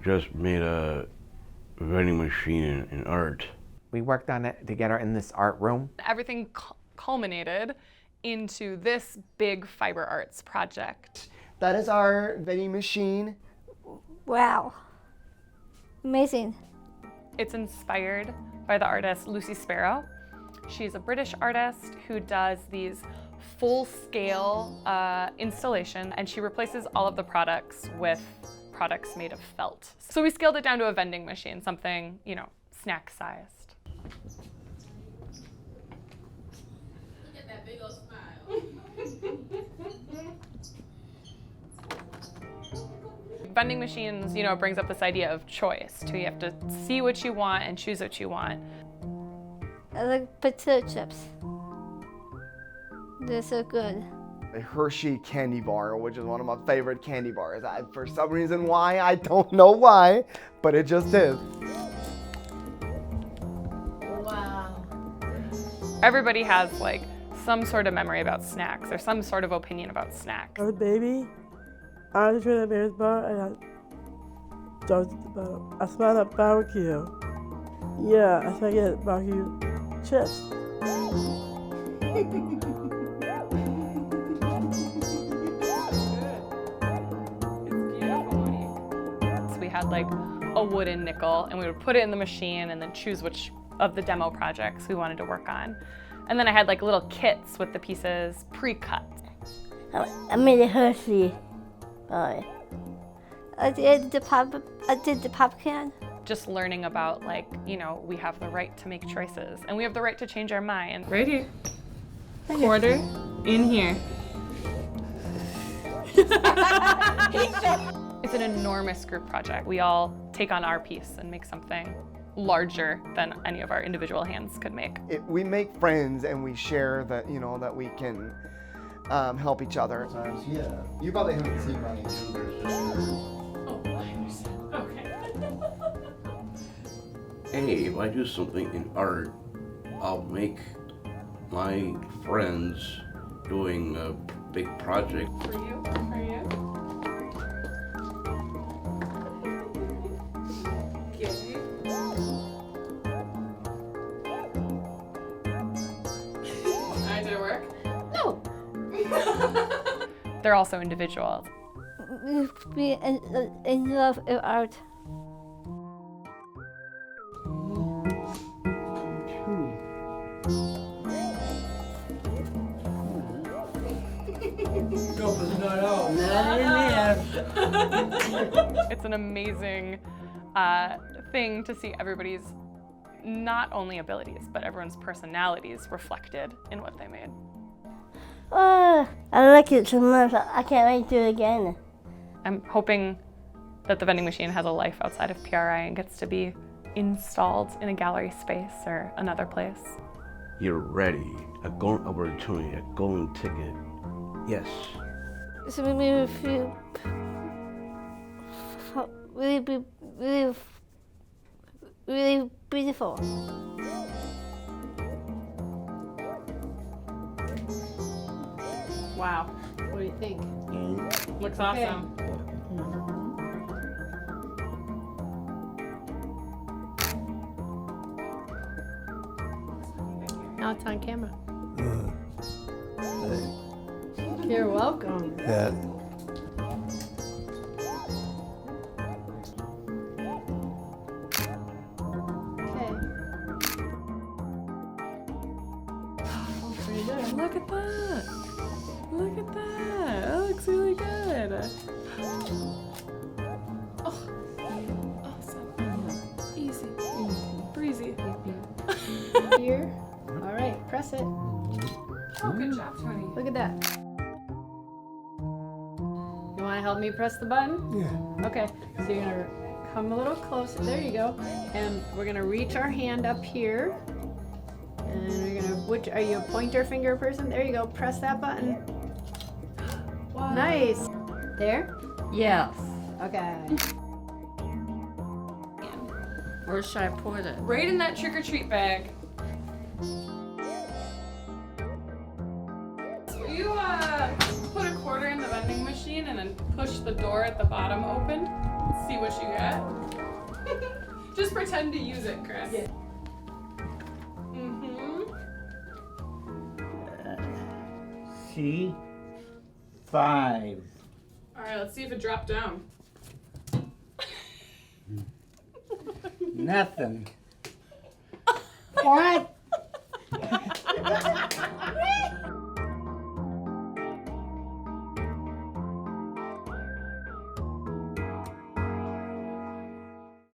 just made a vending machine in art. We worked on it together in this art room. Everything culminated into this big fiber arts project. That is our vending machine. Wow. Amazing. It's inspired by the artist Lucy Sparrow. She's a British artist who does these full-scale installation, and she replaces all of the products with products made of felt. So we scaled it down to a vending machine, something, you know, snack-sized. Look at that big old smile. Vending machines, you know, brings up this idea of choice, too. You have to see what you want and choose what you want. I like potato chips. They're so good. A Hershey candy bar, which is one of my favorite candy bars. For some reason why, I don't know why, but it just is. Wow. Everybody has like some sort of memory about snacks or some sort of opinion about snacks. I was a baby. I was trying to Bears bar and I smelled up barbecue. Yeah, I tried to get barbecue chips. We had like a wooden nickel and we would put it in the machine and then choose which of the demo projects we wanted to work on. And then I had like little kits with the pieces pre-cut. I made a Hershey bar. I did the pop can. Just learning about like, you know, we have the right to make choices and we have the right to change our mind. Right here. Quarter in here. It's an enormous group project. We all take on our piece and make something larger than any of our individual hands could make. We make friends and we share that, you know, that we can help each other. Yeah. You probably haven't seen my Oh, I understand. Okay. Hey, if I do something in art, I'll make my friends doing a big project. For you? For you? Did it work? No. They're also individuals. We in love with art. It's an amazing thing to see everybody's not only abilities, but everyone's personalities reflected in what they made. Oh, I like it so much. I can't wait to do it again. I'm hoping that the vending machine has a life outside of PRI and gets to be installed in a gallery space or another place. You're ready. A golden opportunity, a golden ticket. Yes. So we made a few really beautiful. Wow. What do you think? Looks awesome. Now it's on camera. You're welcome. Yeah. Okay. Pretty good. Look at that. Look at that. That looks really good. Oh, awesome. Easy. Breezy. Here. All right, press it. Oh, good job, Tony. Look at that. You want to help me press the button? Yeah. Okay, so you're gonna come a little closer. There you go. And we're gonna reach our hand up here. And we're gonna, which, are you a pointer finger person? There you go, press that button. Wow. Nice. There? Yes. Okay. Where should I put it? Right in that trick-or-treat bag. Will you put a quarter in the vending machine and then push the door at the bottom open? Let's see what you get. Just pretend to use it, Chris. Yeah. C5. All right, let's see if it dropped down. Nothing. What?